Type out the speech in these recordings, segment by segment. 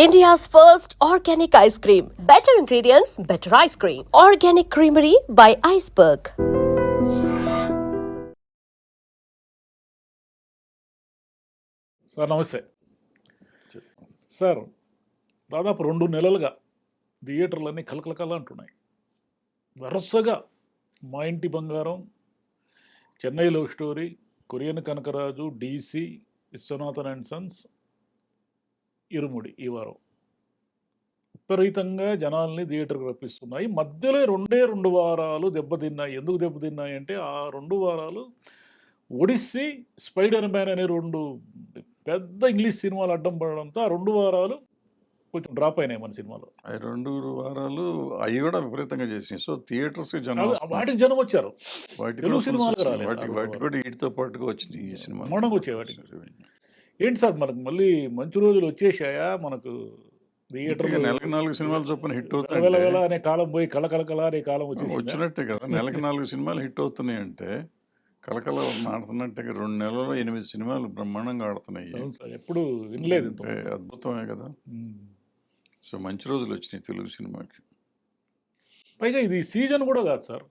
India's first organic ice cream. Better ingredients, better ice cream. Organic Creamery by Iceberg. Sir నమస్తే sir. దాదాపు 2 నెలలుగా థియేటర్లన్నీ కలకలకల అంటున్నాయి. వరుసగా Maa Inti Bangaram, Chennai love story, Korean Kanakaraju, DC, Viswanathan and sons, Irumudi ఈ వారం విపరీతంగా జనాల్ని థియేటర్కి రప్పిస్తున్నాయి. మధ్యలో 2 వారాలు దెబ్బతిన్నాయి. ఎందుకు దెబ్బతిన్నాయి అంటే ఆ 2 వారాలు ఒడిస్సీ, స్పైడర్ మ్యాన్ అనే 2 పెద్ద ఇంగ్లీష్ సినిమాలు అడ్డం పడడంతో ఆ 2 వారాలు కొంచెం డ్రాప్ అయినాయి మన సినిమాలో. అవి 2 వారాలు అవి కూడా విపరీతంగా చేసినాయి. సో థియేటర్స్ జనం వాటికి జనం వచ్చారు, వాటికి తెలుగు కూడా సినిమాలకు full రాలేదు. వాటికి కూడా వీటితో పాటుగా వచ్చినాయి ఈ సినిమా. బ్రహ్మాండంగా వచ్చాయి వాటికి. ఏంటి సార్ మనకు మళ్ళీ మంచి రోజులు వచ్చేసాయా? మనకు థియేటర్లో నెలకు 4 సినిమాలు చొప్పున హిట్ వెలవెల అవుతాయి అనే కాలం పోయి కళకళకళ అనే కాలం వచ్చేసి వచ్చినట్టే కదా. నెలకు 4 సినిమాలు హిట్ అవుతున్నాయి అంటే కలకల ఆడుతున్నట్టే 2 నెలల్లో 8 సినిమాలు బ్రహ్మాండంగా ఆడుతున్నాయి. ఎప్పుడు వినలేదు ఇంత. అంటే అద్భుతమే కదా. సో మంచి రోజులు వచ్చినాయి తెలుగు సినిమాకి. పైగా ఇది సీజన్ కూడా కాదు సార్,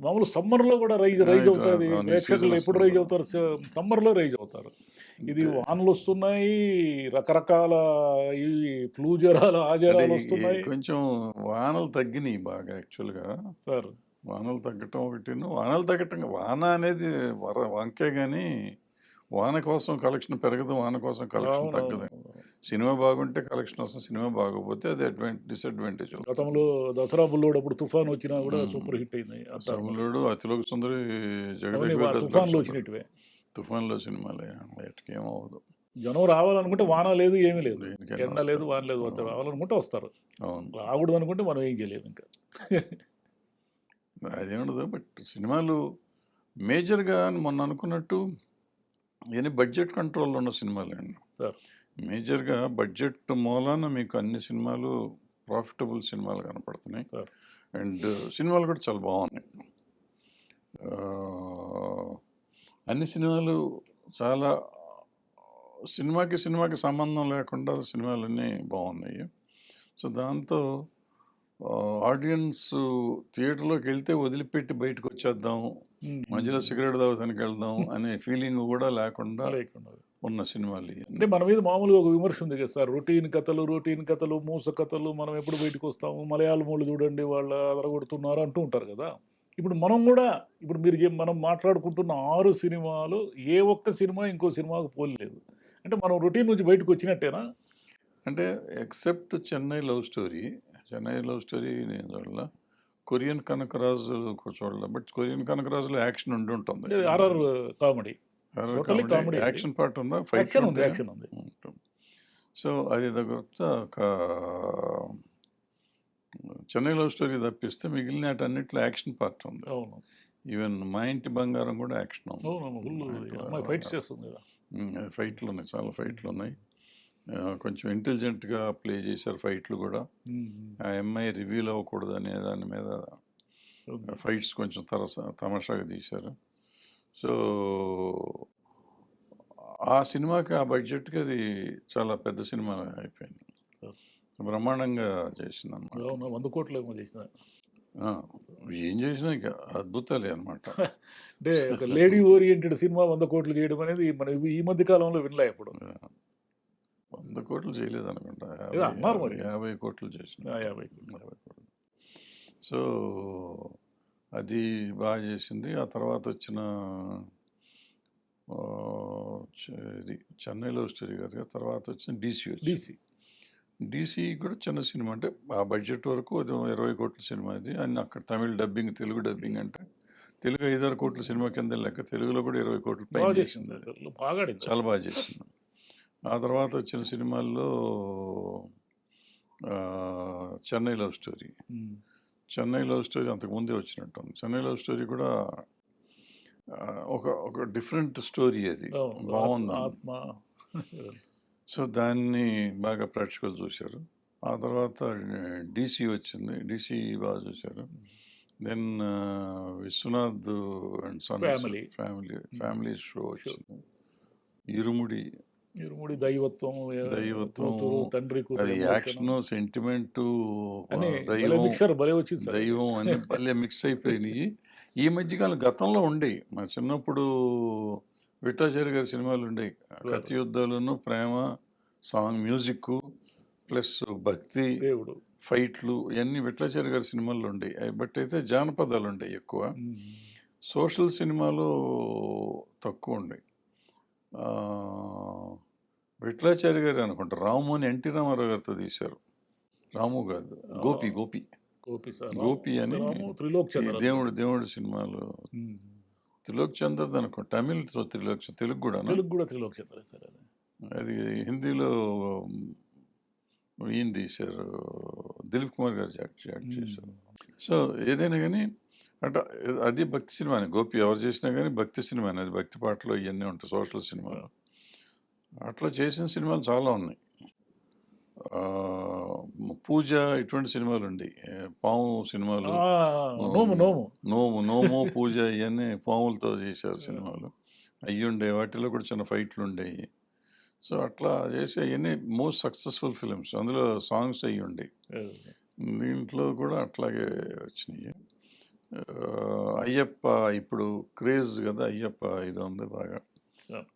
మామూలు సమ్మర్లో కూడా రైజ్ అవుతుంది. అవును, ఈ ప్రేక్షకులు season ఎప్పుడు వస్తుంది. రైజ్ అవుతారు? సమ్మర్లో రైజ్ అవుతారు. ఇది వానలు వస్తున్నాయి, రకరకాల ఈ ఫ్లూ జ్వరాలు ఆ జ్వరాలు అంటే వస్తున్నాయి కొంచెం వానలు తగ్గినాయి బాగా యాక్చువల్గా. సార్. వానలు తగ్గటం వానలు తగ్గటం వాన అనేది వంకే కానీ వాన కోసం కలెక్షన్ పెరగదు, వాన కోసం కలెక్షన్ తగ్గదు. సినిమా బాగుంటే కలెక్షన్ వస్తుంది, సినిమా బాగోపోతే అది డిసడ్వాంటేజ్. గతంలో దసరా బుల్లోడు అప్పుడు తుఫాన్ వచ్చినా కూడా సూపర్ హిట్ అయింది. తమిళుడు అతిలోక సుందరి, తుఫాన్లో వచ్చినట్టువే. తుఫాన్లో సినిమాలే వాటికి ఏమవ్వదు. జనం రావాలనుకుంటే వాన లేదు, ఏమీ లేదు, దేనికైనా ఎండ లేదు, వస్తారు. వాన లేదు, రావాలనుకుంటే వస్తారు. అవును, రాకూడదు అనుకుంటే మనం ఏం చేయలేము ఇంకా. అదేముండదు. బట్ సినిమాలు మేజర్గా మొన్న అనుకున్నట్టు ఇవన్నీ బడ్జెట్ కంట్రోల్లో ఉన్న సినిమాలే అండి సార్. మేజర్గా బడ్జెట్ మూలాన మీకు అన్ని సినిమాలు ప్రాఫిటబుల్ సినిమాలు కనపడుతున్నాయి. సార్. అండ్ సినిమాలు కూడా చాలా బాగున్నాయి. అన్ని సినిమాలు చాలా సినిమాకి సంబంధం లేకుండా సినిమాలన్నీ బాగున్నాయి. సో దాంతో ఆడియన్స్ థియేటర్లోకి వెళ్తే వదిలిపెట్టి బయటకు వచ్చేద్దాం, మధ్యలో సిగరెట్ తాగడానికి వెళ్దాం అనే ఫీలింగ్ కూడా లేకుండా ఉన్న సినిమాలు. అంటే మన మీద మామూలుగా ఒక విమర్శ ఉంది కదా సార్, రొటీన్ కథలు, మూస కథలు, మనం ఎప్పుడు బయటకు వస్తాము, మలయాళం వాళ్ళు చూడండి వాళ్ళు అదరగొడుతున్నారు అంటూ ఉంటారు కదా. ఇప్పుడు మనం కూడా మనం మాట్లాడుకుంటున్న 6 సినిమాలు ఏ ఒక్క సినిమా ఇంకో సినిమాకు పోలేదు. అంటే మనం రొటీన్ నుంచి బయటకు వచ్చినట్టేనా? అంటే ఎక్సెప్ట్ చెన్నై లవ్ స్టోరీ నేను చూడాల, కొరియన్ కనకరాజు చూడాల. బట్ కొరియన్ కనకరాజులో యాక్షన్ ఉంటుంది, హారర్ కామెడీ, యాక్షన్ పార్ట్ ఉందా, యాక్షన్ ఉంది. సో అది దగ్గర ఒక చెన్నై లవ్ స్టోరీ తప్పిస్తే మిగిలిన అన్నింటిలో యాక్షన్ పార్ట్ ఉంది. అవును, ఈవెన్ మా ఇంటి బంగారం కూడా యాక్షన్ ఉంది. ఫైట్స్ చేస్తుంది కదా. ఫైట్లు ఉన్నాయి, చాలా ఫైట్లు ఉన్నాయి. కొంచెం ఇంటెలిజెంట్గా ప్లే చేశారు ఫైట్లు కూడా. ఆ అమ్మాయి రివీల్ అవ్వకూడదు అనే దాని మీద ఫైట్స్ కొంచెం తమాషాగా తీశారు. సో ఆ సినిమాకి ఆ బడ్జెట్కి అది చాలా పెద్ద సినిమా అయిపోయింది, బ్రహ్మాండంగా చేసింది అన్నమాట. 100 కోట్లు ఏమో చేసిన. ఏం చేసినా ఇక అద్భుతాలే అనమాట. అంటే ఒక లేడీ ఓరియంటెడ్ సినిమా 100 కోట్లు చేయడం అనేది మనం ఈ మధ్య కాలంలో వినలే. ఇప్పుడు 100 కోట్లు చేయలేదు అనుకుంటా, అన్నారు మరి. 50 కోట్లు చేసిన. 50 కోట్లు. సో అది బాగా చేసింది. ఆ తర్వాత వచ్చిన ఇది చెన్నై లవ్ స్టోరీ కాదు, తర్వాత వచ్చిన డీసీ కూడా చిన్న సినిమా. అంటే ఆ బడ్జెట్ వరకు అది 20 కోట్ల సినిమా. ఇది అన్ని అక్కడ తమిళ డబ్బింగ్, తెలుగు డబ్బింగ్, అంటే తెలుగు 5-6 కోట్ల సినిమా కింద లెక్క. తెలుగులో కూడా 20 కోట్ల పైన చేసింది, చాలా బాగా చేసింది. ఆ తర్వాత వచ్చిన సినిమాల్లో చెన్నై లవ్ స్టోరీ అంతకుముందే వచ్చినట్టుంది. చెన్నై లవ్ స్టోరీ కూడా ఒక డిఫరెంట్ స్టోరీ, అది బాగుంది. సో దాన్ని బాగా ప్రేక్షకులు చూశారు. ఆ తర్వాత డీసీ వచ్చింది, డీసీ బాగా చూశారు. Then Vishwanath and sons family show వచ్చింది. ఇరుముడి ఇరుముడి దైవత్వం, దైవత్వం, కూతురు, తండ్రి కూతురు అది ఎమోషన్ యాక్షన్, సెంటిమెంటు, అని భలే దైవం, మిక్సర్ భలే వచ్చింది సార్. దైవం అన్ని భలే మిక్స్ అయిపోయినాయి. ఈ మధ్యకాలం గతంలో ఉండేవి మా చిన్నప్పుడు విఠలాచార్య గారి సినిమాలు ఉండేవి. కత్తి యుద్ధాలను, ప్రేమ, సాంగ్, మ్యూజిక్ ప్లస్ భక్తి, దేవుడు. ఫైట్లు ఇవన్నీ విఠలాచార్య గారి సినిమాల్లో ఉండేవి. బట్ అయితే జానపదాలు ఉండేవి ఎక్కువ. సోషల్ సినిమాలు తక్కువ ఉండేవి. విఠలాచార్య గారు అనుకుంటా రాము అని ఎన్టీ రామారావు గారితో తీశారు. రాము కాదు, గోపి గోపి గోపి సార్. గోపి అని త్రిలోక్ ఈ చంద్ర. దేవుడు సినిమాలు. త్రిలోక్ చంద్రది అనుకోండి, తమిళ్ త్రిలోక్, తెలుగు కూడా తెలుగు కూడా త్రిలోక్ చంద్ర సార్. అది హిందీలో ఈయన తీశారు, దిలీప్ కుమార్ గారు యాక్ట్ చేశారు. సో ఏదైనా కానీ అంటే అది భక్తి సినిమానే. గోపి ఎవరు చేసినా కానీ భక్తి సినిమానే. అది భక్తి పాటలు ఇవన్నీ ఉంటాయి సోషల్ సినిమాలు. అట్లా చేసిన సినిమాలు చాలా ఉన్నాయి. పూజ ఇటువంటి సినిమాలు ఉండి, పాము సినిమాలు, నోము పూజ ఇవన్నీ పాములతో చేశారు సినిమాలు. అవి ఉండే, వాటిలో కూడా చిన్న ఫైట్లు ఉండేవి. సో అట్లా చేసి అవన్నీ మోస్ట్ సక్సెస్ఫుల్ ఫిలిమ్స్. అందులో సాంగ్స్ అవి ఉండేవి. దీంట్లో కూడా అట్లాగే వచ్చినాయి. అయ్యప్ప ఇప్పుడు క్రేజ్ కదా, అయ్యప్ప ఇది ఉంది బాగా.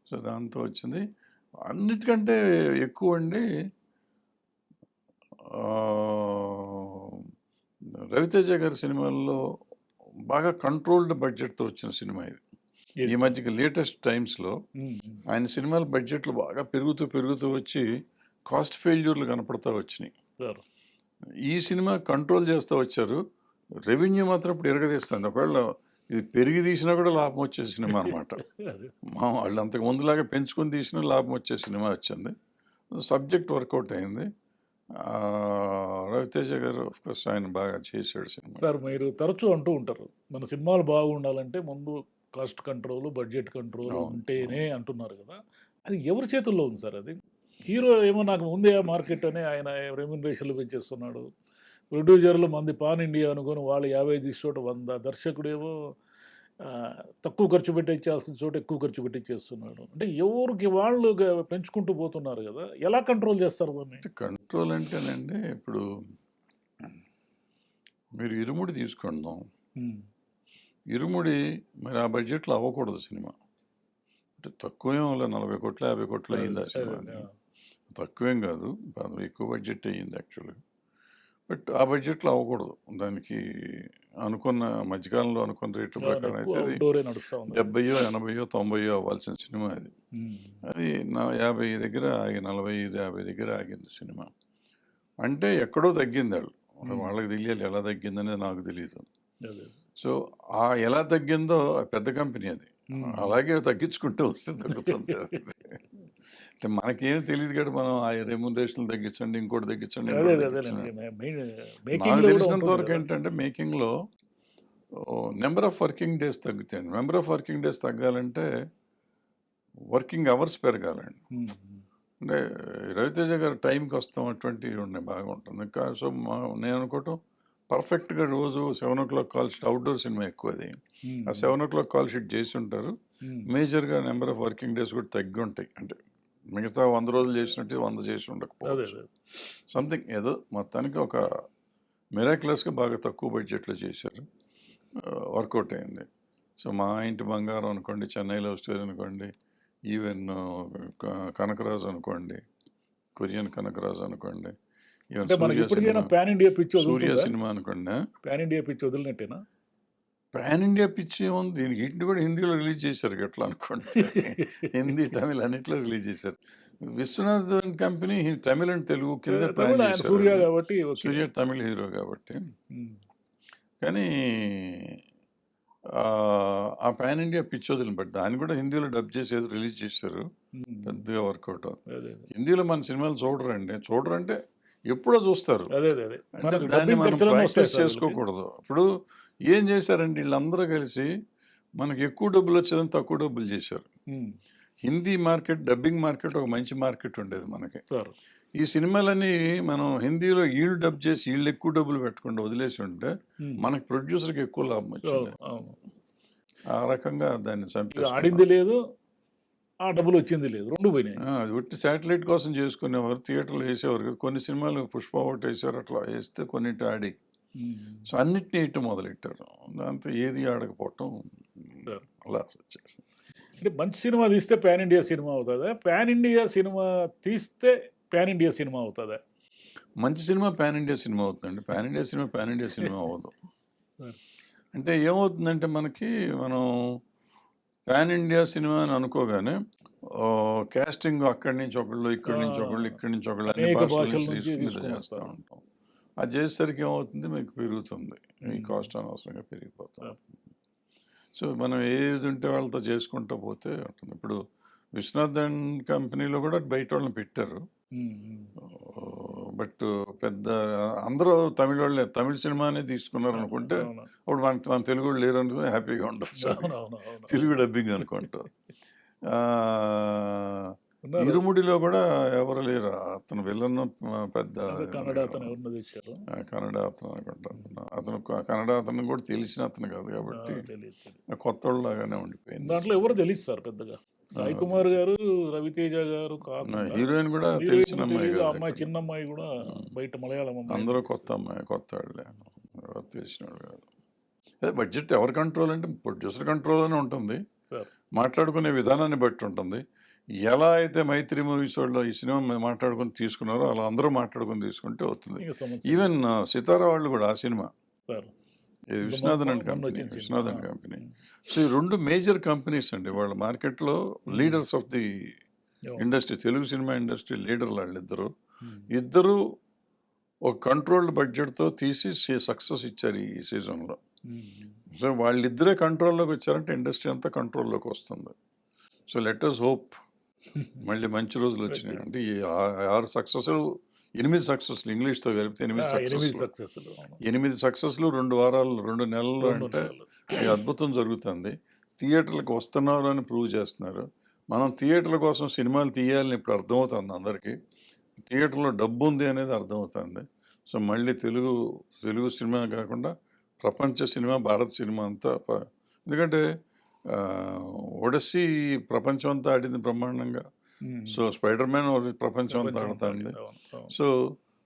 సో దాంతో వచ్చింది. అన్నిటికంటే ఎక్కువ అండి రవితేజ గారి సినిమాల్లో బాగా కంట్రోల్డ్ బడ్జెట్తో వచ్చిన సినిమా ఇది. ఈ మధ్యకి లేటెస్ట్ టైమ్స్లో ఆయన సినిమాల బడ్జెట్లు బాగా పెరుగుతూ వచ్చి కాస్ట్ ఫెయిల్యూర్లు కనపడతా వచ్చినాయి. ఈ సినిమా కంట్రోల్ చేస్తూ వచ్చారు. రెవెన్యూ మాత్రం ఇప్పుడు ఎరగదీస్తుంది. ఒకవేళ ఇది పెరిగి తీసినా కూడా లాభం వచ్చే సినిమా అనమాట. వాళ్ళు అంతకు ముందులాగా పెంచుకొని తీసినా లాభం వచ్చే సినిమా వచ్చింది. సబ్జెక్ట్ వర్కౌట్ అయింది. రవితేజ గారు ఆఫ్కోర్స్ ఆయన బాగా చేశాడు సినిమా. సార్ మీరు తరచూ అంటూ ఉంటారు మన సినిమాలు బాగుండాలంటే ముందు కాస్ట్ కంట్రోల్, బడ్జెట్ కంట్రోల్ ఉంటేనే అంటున్నారు కదా. అది ఎవరి చేతుల్లో ఉంది సార్? అది హీరో ఏమో నాకు ముందే మార్కెట్ అని ఆయన రెమ్యునరేషన్లు పెంచేస్తున్నాడు. ప్రొడ్యూసర్లు మంది పాన్ ఇండియా అనుకొని వాళ్ళు 50 తీసి చోట 100, దర్శకుడేమో తక్కువ ఖర్చు పెట్టించాల్సిన చోట ఎక్కువ ఖర్చు పెట్టించేస్తున్నాడు. అంటే ఎవరికి వాళ్ళు పెంచుకుంటూ పోతున్నారు కదా, ఎలా కంట్రోల్ చేస్తారు దాన్ని? కంట్రోల్ అంటేనండి, ఇప్పుడు మీరు ఇరుముడి తీసుకుందాం. ఇరుముడి మరి ఆ బడ్జెట్లో అవ్వకూడదు సినిమా. అంటే తక్కువేం వల్ల 40 కోట్లు 50 కోట్లు అయింది ఆ సినిమా. తక్కువేం కాదు, ఎక్కువ బడ్జెట్ అయ్యింది యాక్చువల్గా. బట్ ఆ బడ్జెట్లో అవ్వకూడదు. దానికి అనుకున్న మధ్యకాలంలో అనుకున్న రేటు ప్రకారం అయితే అది 70, 80, 90 అవ్వాల్సిన సినిమా అది. అది 50 దగ్గర ఆగి 45, 50 దగ్గర ఆగింది సినిమా. అంటే ఎక్కడో తగ్గింది. వాళ్ళకి తెలియాలి ఎలా తగ్గిందనేది, నాకు తెలియదు. సో ఆ ఎలా తగ్గిందో పెద్ద కంపెనీ అది, అలాగే తగ్గించుకుంటూ వస్తే తగ్గుతుంది. అంటే మనకేం తెలియదు కదా, మనం ఆ రెమ్యునరేషన్లు తగ్గించండి, ఇంకోటి తగ్గించండి. నాకు తెలిసినంత వరకు ఏంటంటే మేకింగ్లో నెంబర్ ఆఫ్ వర్కింగ్ డేస్ తగ్గుతాయండి. నెంబర్ ఆఫ్ వర్కింగ్ డేస్ తగ్గాలంటే వర్కింగ్ అవర్స్ పెరగాలండి. అంటే రవితేజ గారు టైంకి వస్తాం అటువంటివి ఉన్నాయి, బాగుంటుంది. సో నేను అనుకోవటం పర్ఫెక్ట్గా రోజు 7 o'clock call sheet, outdoor cinema ఎక్కువ అది. ఆ 7 o'clock కాల్ షీట్ చేసి ఉంటారు. మేజర్గా నెంబర్ ఆఫ్ వర్కింగ్ డేస్ కూడా తగ్గి ఉంటాయి. అంటే మిగతా 100 రోజులు చేసినట్టు 100 చేసి ఉండకపోవచ్చు. సంథింగ్ ఏదో మొత్తానికి ఒక మిరాక్యులస్గా బాగా తక్కువ బడ్జెట్లో చేశారు, వర్కౌట్ అయింది. సో మా ఇంటి బంగారం అనుకోండి, చెన్నై లవ్ స్టోరీ అనుకోండి, ఈవెన్ కనకరాజు అనుకోండి, కొరియన్ కనకరాజు అనుకోండి, సూర్య సినిమా అనుకోండి. పాన్ ఇండియా పిచ్ వదిలినట్టేనా? పాన్ ఇండియా పిచ్ ఏముంది దీనికి? వీటిని కూడా హిందీలో రిలీజ్ చేశారు ఎట్లా అనుకోండి. హిందీ, తమిళ్ అన్నిట్లో రిలీజ్ చేశారు. విశ్వనాథ్ కంపెనీ తమిళ్ అండ్ తెలుగు కింద ప్లాన్ చేశారు. సూర్య తమిళ్ హీరో కాబట్టి. కానీ ఆ పాన్ ఇండియా పిచ్ వదిలిన బట్టి దాన్ని కూడా హిందీలో డబ్ చేసి ఏదో రిలీజ్ చేశారు, పెద్దగా వర్కౌట్ అవుతుంది. హిందీలో మన సినిమాలు చూడరంటే ఎప్పుడో చూస్తారు. దాన్ని మనం ప్రాక్టీస్ చేసుకోకూడదు. ఇప్పుడు ఏం చేశారండి వీళ్ళందరూ కలిసి మనకి ఎక్కువ డబ్బులు వచ్చేదని తక్కువ డబ్బులు చేశారు. హిందీ మార్కెట్, డబ్బింగ్ మార్కెట్ ఒక మంచి మార్కెట్ ఉండేది మనకి. ఈ సినిమాలని మనం హిందీలో వీళ్ళు డబ్ చేసి వీళ్ళు ఎక్కువ డబ్బులు పెట్టకుండా వదిలేసి ఉంటే మనకి ప్రొడ్యూసర్కి ఎక్కువ లాభం వచ్చింది. ఆ రకంగా దాన్ని చంపి ఆడింది లేదు, ఆ డబ్బులు వచ్చింది లేదు, రెండు పోయినాయి. అది ఒట్టి శాటిలైట్ కోసం చేసుకునేవారు, థియేటర్లో వేసేవారు కదా. కొన్ని సినిమాలు పుష్ప ఒకటి వేసారు, అట్లా వేస్తే కొన్నిటి ఆడి. సో అన్నిటినీ ఇటు మొదలెట్టారు, దాంతో ఏది ఆడకపోవటం అలా వచ్చేసింది. అంటే మంచి సినిమా తీస్తే పాన్ ఇండియా సినిమా అవుతుందా, పాన్ ఇండియా సినిమా తీస్తే పాన్ ఇండియా సినిమా అవుతుందా? మంచి సినిమా పాన్ ఇండియా సినిమా అవుతుందండి, pan India cinema pan India cinema అవ్వదు. అంటే ఏమవుతుందంటే మనం పాన్ ఇండియా సినిమా అని అనుకోగానే కాస్టింగ్ అక్కడి నుంచి ఒకళ్ళు, ఇక్కడి నుంచి ఒకళ్ళు, ఇక్కడి నుంచి ఒకళ్ళు, అన్ని అనేక భాషల భాషల నుంచి నుంచి తీసుకుని తీసుకొని చేస్తూ వస్తారు. ఉంటాం. అది చేసేసరికి ఏమవుతుంది, మీకు పెరుగుతుంది, మీ కాస్ట్ అనవసరంగా పెరిగిపోతుంది. సో మనం ఏది ఉంటే వాళ్ళతో చేసుకుంటూ పోతే ఉంటుంది. ఇప్పుడు విశ్వనాథ్ అండ్ కంపెనీలో కూడా బయట వాళ్ళని పెట్టారు, బట్ పెద్ద అందరూ తమిళ వాళ్ళే, తమిళ సినిమానే తీసుకున్నారు అనుకుంటే అప్పుడు మన తెలుగు వాళ్ళు లేరు అనుకుని హ్యాపీగా ఉండొచ్చు. తెలుగు డబ్బింగ్ అనుకుంటూ. ఇరుముడిలో కూడా ఎవరు లేరు, అతను విలన్ పెద్ద కన్నడ అతను ఎవరినో తెచ్చారు, కన్నడ అతను అనుకుంటా. అతను కన్నడ అతను కూడా తెలిసిన అతను కాదు కాబట్టి కొత్త వాళ్ళలాగానే ఉండిపోయింది. దాంట్లో ఎవరు తెలియదు సార్ పెద్దగా. సాయి కుమార్ గారు, రవితేజ గారు కాకుండా హీరోయిన్ కూడా తెలిసిన అమ్మాయి తెలియదు, కాదు, అమ్మాయి చిన్న అమ్మాయి కూడా బయట మలయాళం అమ్మాయి. అందరూ కొత్త అమ్మాయి, కొత్త వాళ్ళే, ఎవరు తెలిసిన వాళ్ళు కాదు. అదే బడ్జెట్ ఎవరి కంట్రోల్ అంటే ప్రొడ్యూసర్ కంట్రోల్లోనే ఉంటుంది, మాట్లాడుకునే విధానాన్ని బట్టి ఉంటుంది. ఎలా అయితే మైత్రి మూవీస్ వాళ్ళు ఈ సినిమా మాట్లాడుకుని తీసుకున్నారో అలా అందరూ మాట్లాడుకుని తీసుకుంటే అవుతుంది. ఈవెన్ సితారా వాళ్ళు కూడా ఆ cinema Viswanathan and company. So ఈ రెండు మేజర్ కంపెనీస్ అండి వాళ్ళ మార్కెట్లో leaders of the industry, Telugu cinema industry లీడర్లు వాళ్ళిద్దరు. ఇద్దరు ఒక కంట్రోల్డ్ బడ్జెట్తో తీసి సక్సెస్ ఇచ్చారు ఈ సీజన్లో. సో వాళ్ళిద్దరే కంట్రోల్లోకి వచ్చారంటే ఇండస్ట్రీ అంతా కంట్రోల్లోకి వస్తుంది. సో లెట్ అస్ హోప్ మళ్ళీ మంచి రోజులు వచ్చినాయి. అంటే ఈ 6 సక్సెస్లు 8 సక్సెస్లు ఇంగ్లీష్తో కలిపితే 8 సక్సెస్లు 2 వారాలు 2 నెలలు అంటే ఈ అద్భుతం జరుగుతుంది. థియేటర్లకు వస్తున్నారు అని ప్రూవ్ చేస్తున్నారు. మనం థియేటర్ల కోసం సినిమాలు తీయాలని ఇప్పుడు అర్థమవుతుంది అందరికీ, థియేటర్లో డబ్బు ఉంది అనేది అర్థమవుతుంది. సో మళ్ళీ తెలుగు సినిమా కాకుండా ప్రపంచ సినిమా, భారత సినిమా అంతా, ఎందుకంటే ఒడస్సీ ప్రపంచం అంతా ఆడింది బ్రహ్మాండంగా. సో స్పైడర్ మ్యాన్ ప్రపంచం అంతా ఆడుతుంది. సో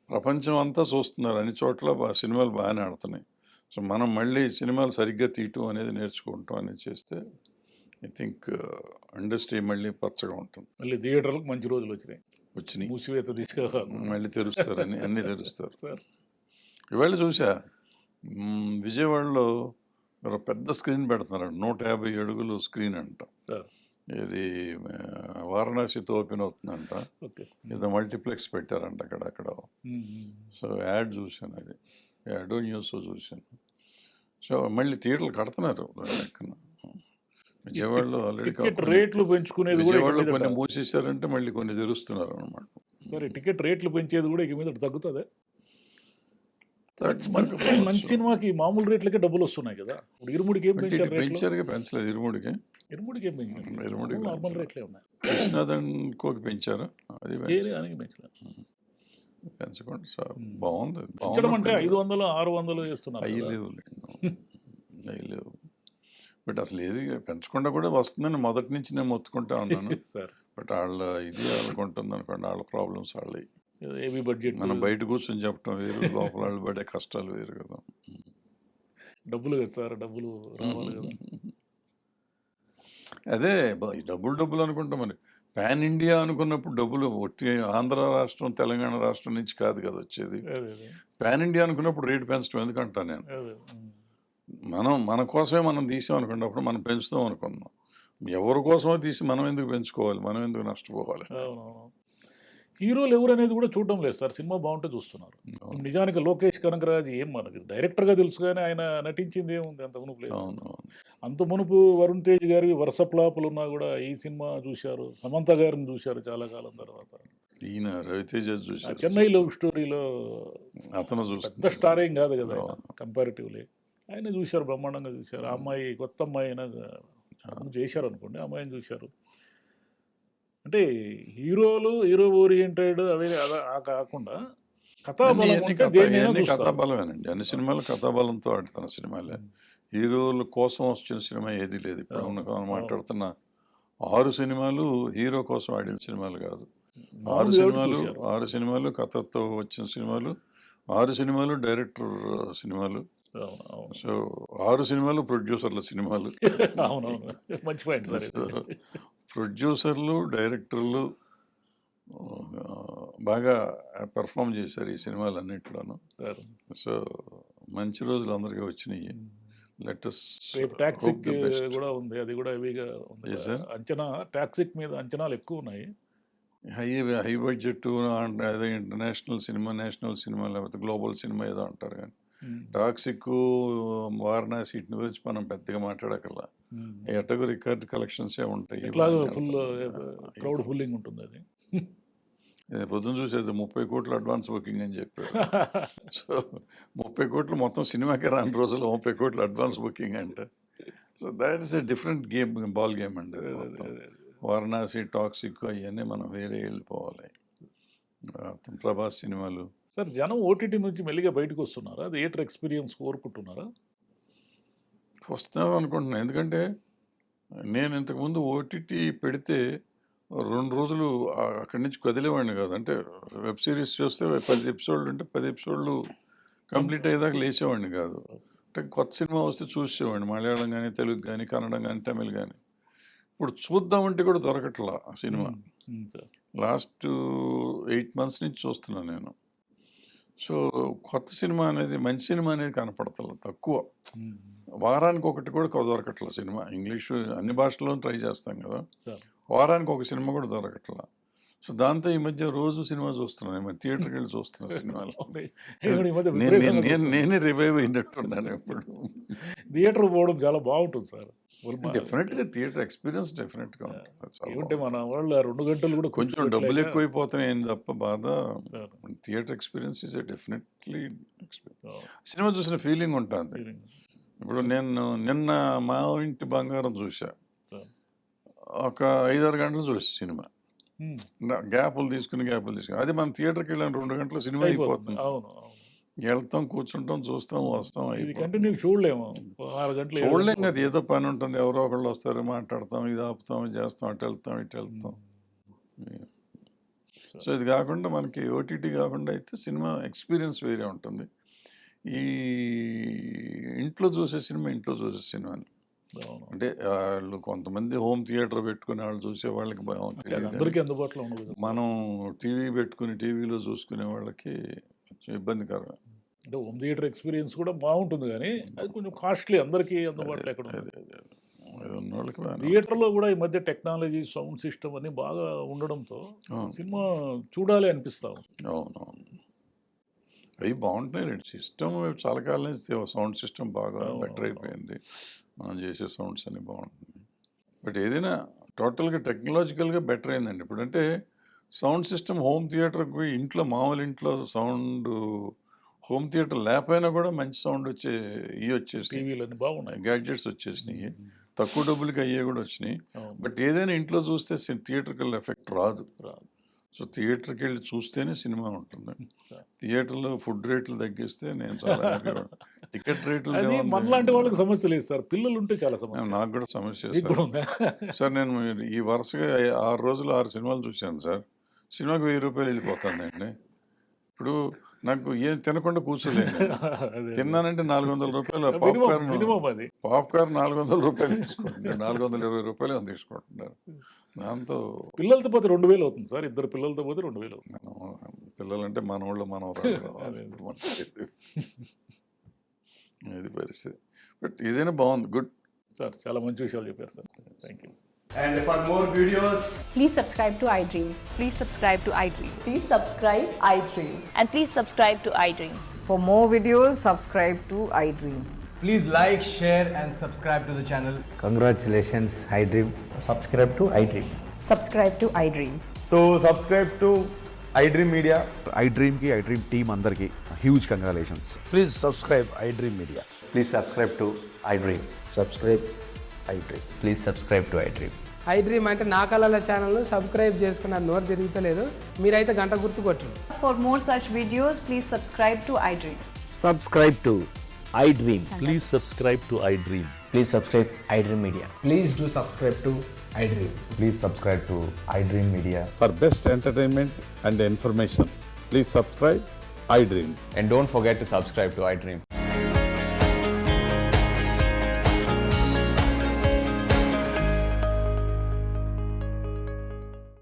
ప్రపంచం అంతా చూస్తున్నారు, అన్ని చోట్ల సినిమాలు బాగానే ఆడుతున్నాయి. సో మనం మళ్ళీ సినిమాలు సరిగ్గా తీయటం అనేది నేర్చుకుంటాం అనేది చేస్తే ఐ థింక్ ఇండస్ట్రీ మళ్ళీ పచ్చగా ఉంటుంది. మళ్ళీ థియేటర్లకు మంచి రోజులు వచ్చినాయి, మూసివేత దిశగా మళ్ళీ తెరుస్తారని అన్నీ తెరుస్తారు. ఇవాళ చూసా విజయవాడలో పెద్ద స్క్రీన్ పెడుతున్నారు, 150 అడుగులు స్క్రీన్ అంట. ఇది వారణాసితో ఓపెన్ అవుతుందంట, ఏదో మల్టీప్లెక్స్ పెట్టారంట అక్కడ. సో యాడ్ చూశాను, అది యాడ్ న్యూస్ చూశాను. సో మళ్ళీ థియేటర్లు కడుతున్నారు లెక్కన. విజయవాడలో ఆల్రెడీ రేట్లు పెంచుకునేది, విజయవాడలో కొన్ని మూసేశారంటే మళ్ళీ కొన్ని తెరుస్తున్నారు అనమాట. సరే, టికెట్ రేట్లు పెంచేది కూడా ఇక మీద తగ్గుతుంది. మంచి సినిమాకి మామూలు రేట్లకే డబ్బులు వస్తున్నాయి కదా. ఇప్పుడు ఇరుముడికి ఏం పెంచారు, పెంచలేదు. ఇరుముడికి ఏం పెంచారు, నార్మల్ రేట్లే ఉన్నాయి. విశ్వనాథన్ కోకి పెంచారు, అది పెంచలేదు. పెంచకుండా సార్ బాగుంది. అంటే 500 600 చేస్తున్నారు, అవి లేవు. బట్ అసలు ఏది పెంచకుండా కూడా వస్తుందని మొదటి నుంచి నేను మొత్తుకుంటా ఉన్నాను. బట్ వాళ్ళ ఇది వాళ్ళకుంటుంది అనుకోండి, వాళ్ళ ప్రాబ్లమ్స్ వాళ్ళవి. హెవీ బడ్జెట్, మనం బయట కూర్చొని చెప్పడం వేరు, లోపల వాళ్ళు పడే కష్టాలు వేరు కదా. డబ్బులు కదా సార్, డబ్బులు రావాలి కదా. అదే డబ్బులు అనుకుంటాం. మరి పాన్ ఇండియా అనుకున్నప్పుడు డబ్బులు ఒట్టి ఆంధ్ర రాష్ట్రం, తెలంగాణ రాష్ట్రం నుంచి కాదు కదా వచ్చేది. పాన్ ఇండియా అనుకున్నప్పుడు రేటు పెంచడం ఎందుకంటా నేను. మన కోసమే మనం తీసాం అనుకున్నప్పుడు మనం పెంచుతాం అనుకున్నాం. ఎవరి కోసమో తీసి మనం ఎందుకు పెంచుకోవాలి, మనం ఎందుకు నష్టపోవాలి. హీరోలు ఎవరు అనేది కూడా చూడడం లేదు సార్, సినిమా బాగుంటే చూస్తున్నారు. నిజానికి లోకేష్ కనకరాజ్ ఏం మనకి డైరెక్టర్గా తెలుసు, కానీ ఆయన నటించింది ఏముంది, అంత మునుపు లేదు. అంత మునుపు వరుణ్ తేజ్ గారి వరుస ఫ్లాపులు ఉన్నా కూడా ఈ సినిమా చూశారు. సమంత గారిని చూశారు చాలా కాలం తర్వాత. ఈయన రవితేజ చూశారు, చెన్నై లవ్ స్టోరీలో అతను పెద్ద స్టార్ ఏం కాదు కదా కంపారిటివ్లీ, ఆయన చూశారు, బ్రహ్మాండంగా చూశారు. ఆ అమ్మాయి కొత్త అమ్మాయి అయినా చేశారు అనుకోండి, అమ్మాయిని చూశారు. అంటే హీరో ఓరియంటెడ్ అవి కాకుండా కథాబలమేనండి. అన్ని సినిమాలు కథాబలంతో ఆడుతున్న సినిమాలే. హీరోల కోసం వచ్చిన సినిమా ఏది లేదు. ఇప్పుడు మాట్లాడుతున్న 6 సినిమాలు హీరో కోసం ఆడిన సినిమాలు కాదు. 6 మామూలుగా ఎవరు సినిమాలు చూశారు? 6 సినిమాలు కథతో వచ్చిన సినిమాలు, 6 సినిమాలు డైరెక్టర్ సినిమాలు. అవును, అవును. సో 6 సినిమాలు ప్రొడ్యూసర్ల సినిమాలు. అవునవును. మంచి పాయింట్ సార్ ఇది. సో ప్రొడ్యూసర్లు, డైరెక్టర్లు బాగా పెర్ఫామ్ చేశారు ఈ సినిమాలన్నింటిలోనూ. సార్ సో మంచి రోజులు అందరికీ వచ్చినాయి. లెటస్ రేపు టాక్సిక్ కూడా ఉంది, అది కూడా హెవీగా ఉంది. Yes, sir. అంచనా టాక్సిక్ మీద అంచనాలు ఎక్కువ ఉన్నాయి. హై బడ్జెట్ అదే ఇంటర్నేషనల్ సినిమా, నేషనల్ సినిమా, లేకపోతే గ్లోబల్ సినిమా ఏదో అంటారు. కానీ టాక్సిక్, వారణాసి వీటిని గురించి మనం పెద్దగా మాట్లాడకల్లా. ఎట్టకు రికార్డ్ కలెక్షన్సే ఉంటాయి. ఎట్లాగో ఫుల్ క్రౌడ్ ఫుల్లింగ్ ఉంటుంది అది. పొద్దున చూసేది 30 కోట్లు అడ్వాన్స్ బుకింగ్ అని చెప్పారు. సో 30 కోట్లు మొత్తం సినిమాకి రాని రోజులు 30 కోట్లు అడ్వాన్స్ బుకింగ్ అంటే. So that is a different game, ball game అండి అది మొత్తం. వారణాసి, టాక్సిక్ అవన్నీ మనం వేరే వెళ్ళిపోవాలి. ప్రభాస్ సినిమాలు. సార్ జనం ఓటీటీ నుంచి మెల్లిగా బయటకు వస్తున్నారా? థియేటర్ ఎక్స్పీరియన్స్ కోరుకుంటున్నారా? వస్తున్నారు అనుకుంటున్నాను. ఎందుకంటే నేను ఇంతకుముందు ఓటీటీ పెడితే 2 రోజులు అక్కడి నుంచి కదిలేవాడిని కాదు. అంటే వెబ్ సిరీస్ చూస్తే 10 ఎపిసోడ్లు ఉంటే 10 ఎపిసోడ్లు కంప్లీట్ అయ్యేదాకా లేచేవాడిని కాదు. అంటే కొత్త సినిమా వస్తే చూసేవాడిని, మలయాళం కానీ, తెలుగు కానీ, కన్నడం కానీ, తమిళ్ కానీ. ఇప్పుడు చూద్దామంటే కూడా దొరకట్లా ఆ సినిమా. సార్ లాస్ట్ 8 months నుంచి చూస్తున్నాను నేను. సో కొత్త సినిమా అనేది, మంచి సినిమా అనేది కనపడతలేదు, తక్కువ. వారానికి ఒకటి కూడా దొరకట్ల సినిమా. ఇంగ్లీషు అన్ని భాషల్లో ట్రై చేస్తాం కదా, సార్ వారానికి ఒక సినిమా కూడా దొరకట్లా. సో దాంతో ఈ మధ్య రోజు సినిమా చూస్తున్నాను, ఈ మధ్య థియేటర్కి వెళ్ళి చూస్తున్నా సినిమాలు. ఈ మధ్య విపరీతంగా చూస్తున్నాను. నేనే రివైవ్ అయినట్టున్నాను ఇప్పుడు. థియేటర్ పోవడం చాలా బాగుంటుంది సార్. డెఫినెట్గా థియేటర్ ఎక్స్పీరియన్స్ డెఫినెట్గా ఉంటుంది. చాలా ఏమంటే మన వాళ్ళు 2 గంటలు కూడా కొంచెం డబ్బులు ఎక్కువైపోతున్నాయి ఏం తప్ప బాధ. Sir. Theatre experience is definitely cinema చూసిన ఫీలింగ్ ఉంటుంది. ఇప్పుడు నేను నిన్న మా ఇంటి బంగారం చూసా, ఒక 5-6 గంటలు చూసా సినిమా. గ్యాపులు తీసుకుని అది మనం థియేటర్కి వెళ్ళాను 2 గంటల సినిమా అయిపోతుంది. అవును, అవును. వెళ్తాం, కూర్చుంటాం, చూస్తాం, వస్తాం, ఇది అయిపోతుంది. కంటిన్యూ చూడలేము. 6 గంటలు చూడలేం కదా, ఏదో పని ఉంటుంది, ఎవరో ఒకళ్ళు వస్తారు, మాట్లాడతాం, ఇది ఆపుతాం, ఇది చేస్తాం, అటు వెళ్తాం, ఇటు వెళ్తాం. సో ఇది కాకుండా మనకి ఓటీటీ కాకుండా అయితే సినిమా ఎక్స్పీరియన్స్ వేరే ఉంటుంది. ఈ ఇంట్లో చూసే సినిమా అవును. అంటే వాళ్ళు కొంతమంది హోమ్ థియేటర్ పెట్టుకుని వాళ్ళు చూసే వాళ్ళకి బాగుంటుంది. అందరికీ అందుబాటులో ఉండదు కదా. మనం టీవీ పెట్టుకుని టీవీలో చూసుకునే వాళ్ళకి కొంచెం ఇబ్బందికరం. అంటే హోమ్ థియేటర్ ఎక్స్పీరియన్స్ కూడా బాగుంటుంది, కానీ అది కొంచెం కాస్ట్లీ, అందరికీ అందుబాటులో ఎక్కడ ఉండదు. అది ఉన్న వాళ్ళకి బాగానే థియేటర్లో కూడా ఈ మధ్య టెక్నాలజీ, సౌండ్ సిస్టమ్ అన్ని బాగా ఉండడంతో అవును. సినిమా చూడాలి అనిపిస్తాం. అవునవును, అవి బాగుంటున్నాయి. సిస్టమ్ చాలా కాలం నుంచి సౌండ్ సిస్టమ్ బాగా బెటర్ అయిపోయింది. మనం చేసే సౌండ్స్ అన్నీ బాగుంటుంది. బట్ ఏదైనా టోటల్గా టెక్నాలజికల్గా బెటర్ అయిందండి ఇప్పుడు. అంటే సౌండ్ సిస్టమ్ హోమ్ థియేటర్కి ఇంట్లో, మామూలు ఇంట్లో సౌండ్ హోమ్ థియేటర్ లేకపోయినా కూడా మంచి సౌండ్ వచ్చేసి టీవీలు అన్ని బాగున్నాయి, గ్యాడ్జెట్స్ వచ్చేసినాయి, తక్కువ డబ్బులకి అయ్యే కూడా వచ్చినాయి. బట్ ఏదైనా ఇంట్లో చూస్తే థియేటర్కల్ ఎఫెక్ట్ రాదు. సో థియేటర్కి వెళ్ళి చూస్తేనే సినిమా ఉంటుంది. థియేటర్లో ఫుడ్ రేట్లు తగ్గిస్తే నేను చాలా హ్యాపీగా. టికెట్ రేట్లు మనలాంటి వాళ్ళకి సమస్య లేదు సార్, పిల్లలు ఉంటే చాలా సమస్య. నాకు కూడా సమస్య సార్. నేను ఈ వరుసగా 6 రోజులు 6 సినిమాలు చూశాను సార్. సినిమాకి 1000 రూపాయలు వెళ్ళిపోతానండి. ఇప్పుడు నాకు ఏం తినకుండా కూర్చోలేను. తిన్నానంటే 400 రూపాయలు పాప్కార్న్ 400 రూపాయలు తీసుకుంటున్నాను, 420 రూపాయలు తీసుకుంటున్నారు. దాంతో పిల్లలతో పోతే 2000 అవుతుంది సార్. 2 పిల్లలతో పోతే 2000 అవుతుంది. పిల్లలంటే మనవాళ్ళు అది పరిస్థితి. బట్ ఏదైనా బాగుంది, గుడ్ సార్. చాలా మంచి విషయాలు చెప్పారు sir. Thank you. And for more videos, please subscribe to iDream. Please subscribe to iDream. Please subscribe iDream. And please subscribe to iDream. For more videos, subscribe to iDream. please like, share and subscribe to the channel. Congratulations, iDream. Subscribe to iDream. Subscribe to iDream. So subscribe to iDream Media. iDream ki iDream team andarki huge congratulations. Please subscribe iDream Media. Please subscribe to iDream. Subscribe iDream. Please subscribe to iDream. iDream అంటే నా కళల channel subscribe చేసుకున్న నోరు తిరుగుతలేదు, మీరైతే గంట గుర్తు కొట్టండి. For more such videos, please subscribe to iDream. Subscribe to iDream. Please subscribe to iDream. Please subscribe iDream Media. Please do subscribe to iDream. Please subscribe to iDream Media. For best entertainment and information, please subscribe iDream. And don't forget to subscribe to iDream.